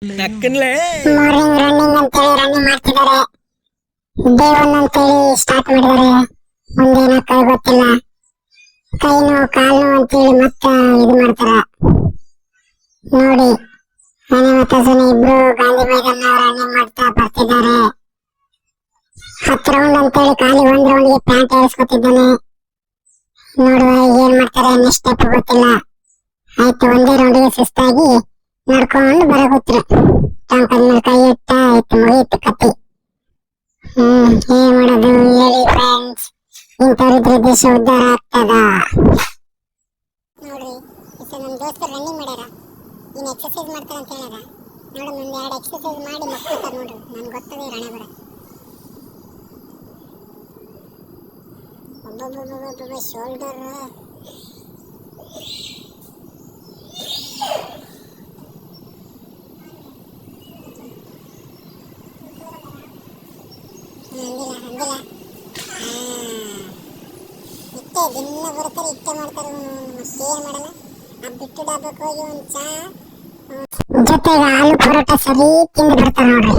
Morning running ಅಂತೇಳಿ running ಮಾಡ್ತಿದ್ದಾರೆ. Day 1 ಅಂತೇಳಿ ಸ್ಟಾರ್ಟ್ ಮಾಡಿದ್ದಾರೆ. ಮುಂದೇನೋ ಕೈ ಗೊತ್ತಿಲ್ಲ, ಕೈ ನೋವು ಕಾಲು ನೋವು ಅಂತೇಳಿ ಮತ್ತೆ ಇದು ಮಾಡ್ತಾರ ನೋಡಿ. ಮನೆ ಮತ್ತೆ ಜನ ಇಬ್ರು ಗಾಂಧಿ ಮೈದಾನ ರನ್ನಿಂಗ್ ಮಾಡ್ತಾ ಬರ್ತಿದ್ದಾರೆ. 10 ರೌಂಡ್ ಅಂತೇಳಿ ಖಾಲಿ 1 ರೌಂಡ್ಗೆ ಪ್ಯಾಂಟ್ ಏರಿಸ್ಕೊತಿದ್ದಾನೆ. ನೋಡುವ ಏನ್ ಮಾಡ್ತಾರೆ, ನೆಕ್ಸ್ಟ್ ಸ್ಟೆಪ್ ಗೊತ್ತಿಲ್ಲ. ಆಯ್ತು, ಒಂದೇ ರೌಂಡ್ಗೆ ಸುಸ್ತಾಗಿ ನಡ್ಕೊಂಡು ಬರಕೂತ್ರು. ಟಂಕದ ಮೇಲೆ ಕೈ ಇಟ್ಟ, ಆಯ್ತು ಮುಗೀತು ಕತ್ತಿ. ಏನ್ ಮಾಡೋದು ಹೇಳಿ ಫ್ರೆಂಡ್ಸ್, ಇಂಥವ್ರಿದ್ರೆ ದೇಶ ಉದ್ಧಾರ ಆಗ್ತದ ನೋಡ್ರಿ. ನಮ್ ದೋಸ್ತರು ರನ್ನಿಂಗ್ ಮಾಡ್ಯಾರ, ಇನ್ ಎಕ್ಸರ್ಸೈಸ್ ಮಾಡ್ತಾರ ಅಂತ ಹೇಳ್ಯಾರ. ನೋಡು, ಒಂದ್ 2 ಎಕ್ಸರ್ಸೈಸ್ ಮಾಡಿ ಮಕ್ಕಳ್ತಾರ ನೋಡ್ರಿ. ನನ್ಗೆ ಗೊತ್ತದ ರಣೆ ಬರ ಒಬ್ಬೊಬ್ಬೊಬ್ಬೊಬ್ಬ ಶೋಲ್ಡರ್ ಹಂಗಿಲ್ಲ ಇಷ್ಟೇ ದಿನ ಬರ್ತಾರೆ, ಇಷ್ಟೇ ಮಾಡ್ತಾರೆ. ಮತ್ತೇನ್ ಮಾಡಲ್ಲ. ಆ ಬಿಟ್ಟು ಡಬ್ಬಕ್ಕೆ ಹೋಗಿ ಒಂದ್ ಚಾ ಜೊತೆಗೆ ಆಲೂ ಪರೋಟ ಸರಿ ತಿಂದು ಬರ್ತಾರೆ ನೋಡ್ರಿ.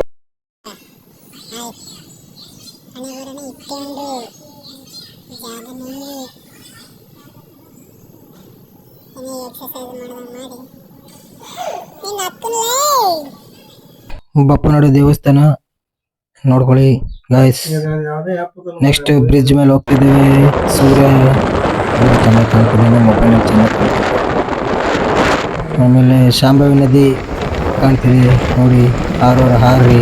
ಆಯ್ತು, ಹಣೆ ಬರೋಣ ಇಟ್ಕೊಂಡು ಜಾಗ ನಿಂದು ಎಕ್ಸರ್ಸೈಸ್ ಮಾಡೋದಂಗೆ ಮಾಡಿ ನಿನ್ನ ಅಕ್ಕನಲ್ಲೇ ಬಪ್ಪನಾಡು ದೇವಸ್ಥಾನ ನೋಡ್ಕೊಳ್ಳಿ ಗಾಯ್ಸ್. ನೆಕ್ಸ್ಟ್ ಬ್ರಿಡ್ಜ್ ಮೇಲೆ ಹೋಗ್ತಿದ್ದೀವಿ. ಸೂರ್ಯ ಚೆನ್ನಾಗಿ ಕಾಣ್ತಿದ್ದಾನೆ, ಮೊಬೈಲ್ ಚೆನ್ನಾಗಿ ಕಾಣ್ತಿದೆ. ಆಮೇಲೆ ಶಾಂಭವಿ ನದಿ ಕಾಣ್ತಿದೆ ನೋಡಿ. ಹಾರ್ರಿ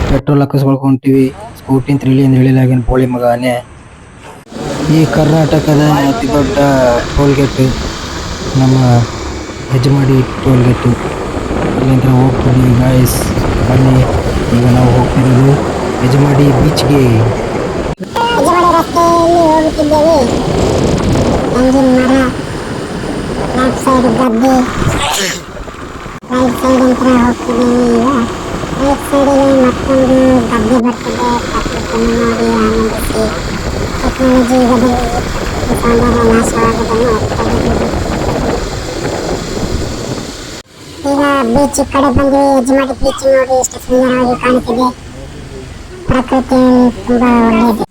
ಪೆಟ್ರೋಲ್ ಹಾಕಿಸ್ಕೊಳ್ಕೊಂತೀವಿ. ಸ್ಕೂಟಿನ್ 3 ಅಂತ ಹೇಳಿಲಾಗಿನ ಬೋಳಿ ಮಗ ಆನೆ. ಈ ಕರ್ನಾಟಕದ ಅತಿ ದೊಡ್ಡ ಟೋಲ್ಗೇಟ್ ನಮ್ಮ ಹೆಜಮಾಡಿ ಟೋಲ್ಗೇಟು. ಇಲ್ಲಿಂದ ಹೋಗ್ತಿದ್ದೀವಿ ಗಾಯ್ಸ್, ಬನ್ನಿ. ಈಗ ನಾವು ಹೋಗ್ತಿರೋದು ಹೆಜಮಾಡಿ ಬೀಚ್ಗೆ. ಹೆಜಮಾಡಿ ರಸ್ತೆಯಲ್ಲಿ ಹೋಗುತ್ತಿದ್ದೇವೆ. ತೆಂಗಿನ ಮರ, ಲೆಫ್ಟ್ ಸೈಡ್ ಗದ್ದೆ, ರೈಟ್ ಸೈಡ್ ಅಂತ ಹೋಗ್ತಿದ್ದೇವೆ. ಈಗ ರೈಟ್ ಸೈಡಿಗೆ ಮತ್ತೊಂದು ಗದ್ದೆ ಬರ್ತಿದೆ. ಪ್ರಕೃತಿಯನ್ನು ನೋಡಿ ಆನಂದಿಸಿ. ಟೆಕ್ನಾಲಜಿ ಯುಗದಲ್ಲಿ ಸೌಂದರ್ಯ ನಾಶವಾಗುವುದನ್ನು ತಡೆಯಬಹುದು. ಈಗ ಬೀಚ್ ಕಡೆ ಬಂದು ಹೆಜಮಾಡಿ ಬೀಚ್ ನೋಡಿ ಎಷ್ಟು ಸುಂದರವಾಗಿ ಕಾಣುತ್ತಿದೆ. ಪ್ರಕೃತಿ ತುಂಬಾ ಒಳ್ಳೆಯದು.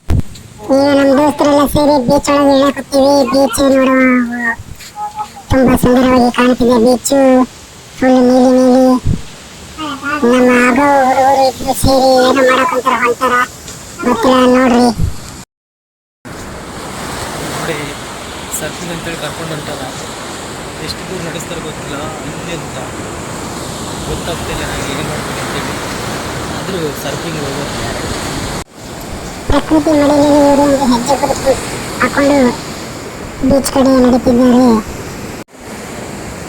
ಈಗ ನಮ್ಮ ದೋಸ್ತರೆಲ್ಲ ಸೇರಿ ಬೀಚ್ ಒಳಗೆ ಇಳಕತ್ತೀವಿ. ಬೀಚ್ ನೋಡುವ ತುಂಬಾ ಸುಂದರವಾಗಿ ಕಾಣುತ್ತಿದೆ. ಬೀಚು ಫುಲ್ ನೀಲಿ ನೀಲಿ. ನಮ್ಮ ಆಗೋ ಹುಡುಗರು ಇಬ್ರು ಸೇರಿ ಏನೋ ಮಾಡಕ್ಕಂತಾರ, ಹೊಂಟಾರ ಗೊತ್ತಿಲ್ಲ ನೋಡ್ರಿ. ನೋಡಿ, ಸರ್ಫಿಂಗ್ ಅಂತೇಳಿ ಕರ್ಕೊಂಡು ಹೊಂಟಾರ. ಎಷ್ಟು ದೂರ ನಡೆಸ್ತಾರೆ ಗೊತ್ತಿಲ್ಲ, ಇಲ್ಲಿ ಅಂತ ಗೊತ್ತಾಗ್ತಿಲ್ಲ ನನಗೆ ಏನು ಮಾಡ್ತೀನಿ ಅಂತೇಳಿ. ಆದರೂ ಸರ್ಫಿಂಗ್ ಹೋಗೋದು. ಪ್ರಕೃತಿ ಮಳೆಯಲ್ಲಿ ಇವರು ಒಂದು ಹೆಜ್ಜೆ ಗುರುತು ಹಾಕೊಂಡು ಬೀಚ್ ಕಡೆ ನಡೀತಿದ್ದಾರೆ.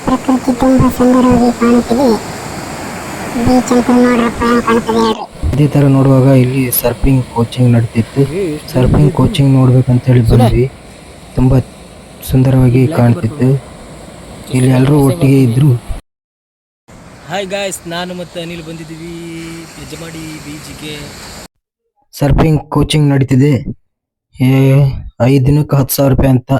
ಪ್ರಕೃತಿ ತುಂಬಾ ಸುಂದರವಾಗಿ ಕಾಣುತ್ತಿದೆ. ಬೀಚ್ ಅಂತ ನೋಡ್ರಪ್ಪ ಕಾಣ್ತದೆ ಹೇಳ್ರಿ. ಇದೇ ತರ ನೋಡುವಾಗ ಇಲ್ಲಿ ಸರ್ಫಿಂಗ್ ಕೋಚಿಂಗ್ ನಡೀತಿತ್ತು. ಸರ್ಫಿಂಗ್ ಕೋಚಿಂಗ್ ನೋಡ್ಬೇಕಂತೇಳಿ ಬಂದ್ವಿ. ತುಂಬಾ ಸುಂದರವಾಗಿ ಕಾಣ್ತಿತ್ತು. ಇಲ್ಲಿ ಎಲ್ಲರೂ ಒಟ್ಟಿಗೆ ಇದ್ರು. ಹಾಯ್ ಗಾಯ್ಸ್, ನಾನು ಮತ್ತು ಅನಿಲ್ ಬಂದಿದ್ದೀವಿ ಹೆಜಮಾಡಿ ಬೀಚ್ಗೆ. ಸರ್ಫಿಂಗ್ ಕೋಚಿಂಗ್ ನಡೀತಿದೆ. 5 ದಿನಕ್ಕೆ 10,000 ರೂಪಾಯಿ ಅಂತ.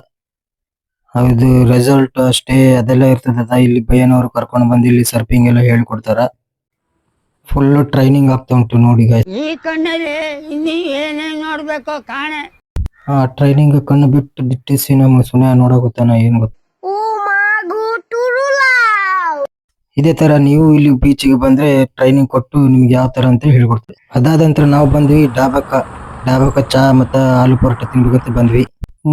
ಅದು ರೆಸಾರ್ಟ್ ಸ್ಟೇ ಅದೆಲ್ಲ ಇರ್ತದ. ಇಲ್ಲಿ ಬಯ್ಯನವರು ಕರ್ಕೊಂಡು ಬಂದು ಇಲ್ಲಿ ಸರ್ಫಿಂಗ್ ಎಲ್ಲ ಹೇಳ್ಕೊಡ್ತಾರ. ಫುಲ್ ಟ್ರೈನಿಂಗ್ ಆಗ್ತಾ ಉಂಟು ನೋಡಿ ಗಾಯ್ಸ್. ಈ ಕಣ್ಣಲ್ಲಿ ಇನ್ನೀ ಏನೇನ್ ನೋಡ್ಬೇಕೋ ಕಾಣೆ. ಟ್ರೈನಿಂಗ್ ಕಣ್ಣು ಬಿಟ್ಟು ದಿಟ್ಟಿಸಿ ನಮ್ಮ ಸುನೆ ನೋಡೋಗುತ್ತಾನ ಏನ್ ಗೊತ್ತ. ಇದೇ ತರ ನೀವು ಇಲ್ಲಿ ಬೀಚ್ಗೆ ಬಂದ್ರೆ ಟ್ರೈನಿಂಗ್ ಕೊಟ್ಟು ನಿಮ್ಗೆ ಯಾವ ತರ ಅಂತ ಹೇಳ್ಕೊಡ್ತಾರೆ. ಅದಾದ ನಂತರ ನಾವು ಬಂದ್ವಿ ಡಾಬಾಕ ಚಾ ಮತ್ತೆ ಆಲೂ ಪರೋಟ ತಿನ್ಬೇಕಂತ ಬಂದ್ವಿ.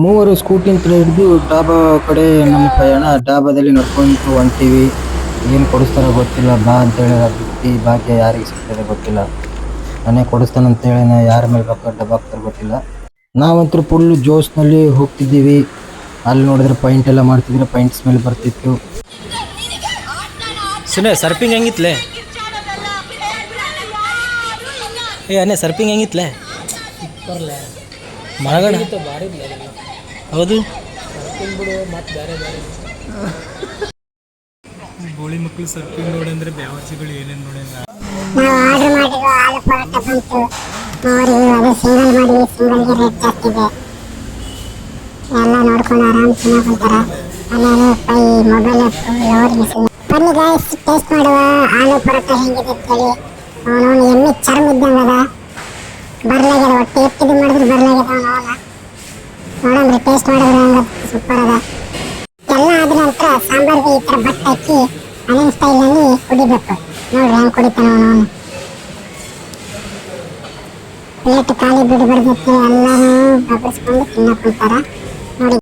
3 ಸ್ಕೂಟಿನ ಹಿಡಿದು ಡಾಬಾ ಕಡೆ ನಮ್ಮ ಪ್ರಯಾಣ. ಡಾಬಾದಲ್ಲಿ ನಡ್ಕೊಂಡು ಹೊಂಟೀವಿ. ಏನ್ ಕೊಡಿಸ್ತಾರ ಗೊತ್ತಿಲ್ಲ. ಬಾ ಅಂತ ಹೇಳಿದ ಬಿಟ್ಟು ಭಾಗ್ಯ ಯಾರಿಗೆ ಸಿಗ್ತದೆ ಗೊತ್ತಿಲ್ಲ. ನಾನೇ ಕೊಡಿಸ್ತಾನಂತ ಹೇಳಿ ಯಾರ ಮೇಲೆ ಡಬ್ಬಾಕ್ತಾರ ಗೊತ್ತಿಲ್ಲ. ನಾವಂತೂ ಫುಲ್ ಜೋಶ್ನಲ್ಲಿ ಹೋಗ್ತಿದ್ದೀವಿ. ಅಲ್ಲಿ ನೋಡಿದ್ರೆ ಪೈಂಟ್ ಎಲ್ಲ ಮಾಡ್ತಿದ್ರೆ ಪೈಂಟ್ ಸ್ಮೆಲ್ ಬರ್ತಿತ್ತು. ಸುನೆ ಸರ್ಫಿಂಗ್ ಹೆಂಗಿತ್ಲೆ? ಅನೇ ಸರ್ಫಿಂಗ್ ಹೆಂಗಿತ್ಲೆ? ಮರಗಡ ಹೌದು. ಗೋಳಿ ಮಕ್ಕಳು ಸರ್ಫಿಂಗ್ ನೋಡಂದ್ರೆ ಬ್ಯಾವರ್ಸಿಗಳು ಏನೇನು ನೋಡಂಗ. ನಾವು ಆರ್ಡರ್ ಮಾಡಿರೋ ಆಲೂ ಪರೋಟ ಬಂತು. ಅದು ಸಿಂಗಲ್ ಮಾಡಿದ್ವಿ. ಸಿಂಗಲ್ಗೆ ರೇಟ್ ಜಾಸ್ತಿ ಇದೆ. ಎಲ್ಲ ನೋಡ್ಕೊಂಡು ಆರಾಮ್ ಚೆನ್ನಾಗಿ ಬರ್ತಾರ. ಆಮೇಲೆ ಮೊಬೈಲ್ ಬನ್ನಿ ಗಾಯ್ಸ್ ಟೇಸ್ಟ್ ಮಾಡುವ ಆಲೂ ಪರೋಟ ಹೆಂಗಿದೆ ಅಂತೇಳಿ. ಅವನವನು ಎಮ್ಮೆ ಚರ್ಮ ಇದ್ದಂಗ ಅದ, ಬರ್ಲಾಗ್ಯದ ಹೊಟ್ಟೆ ಎತ್ತಿದ್ದು ಮಾಡಿದ್ರೆ ಬರ್ಲಾಗ್ಯದ. ನೋಡಮ್ರಿ ಟೇಸ್ಟ್ ಮಾಡಿದ್ರೆ ಹಂಗ ಸೂಪರ್ ಅದ. ಎಲ್ಲ ಆದ ನಂತರ ಸಾಂಬಾರ್ಗೆ ಈ ತರ ಬಟ್ ಹಾಕಿ ಅನಿಲ್ ಸ್ಟೈಲ್ ನಲ್ಲಿ ಕುಡಿಬೇಕು. ನೋಡ್ರಿ ಹೆಂಗ್ ಕುಡಿತಾನ ಅವನವನು. ಪ್ಲೇಟ್ ಖಾಲಿ ಬಿಡಬಾರ್ದು ಎಲ್ಲಾನು ಬಗ್ಗಿಸ್ಕೊಂಡು ತಿನ್ನಕ್ ಕುಂತಾರ.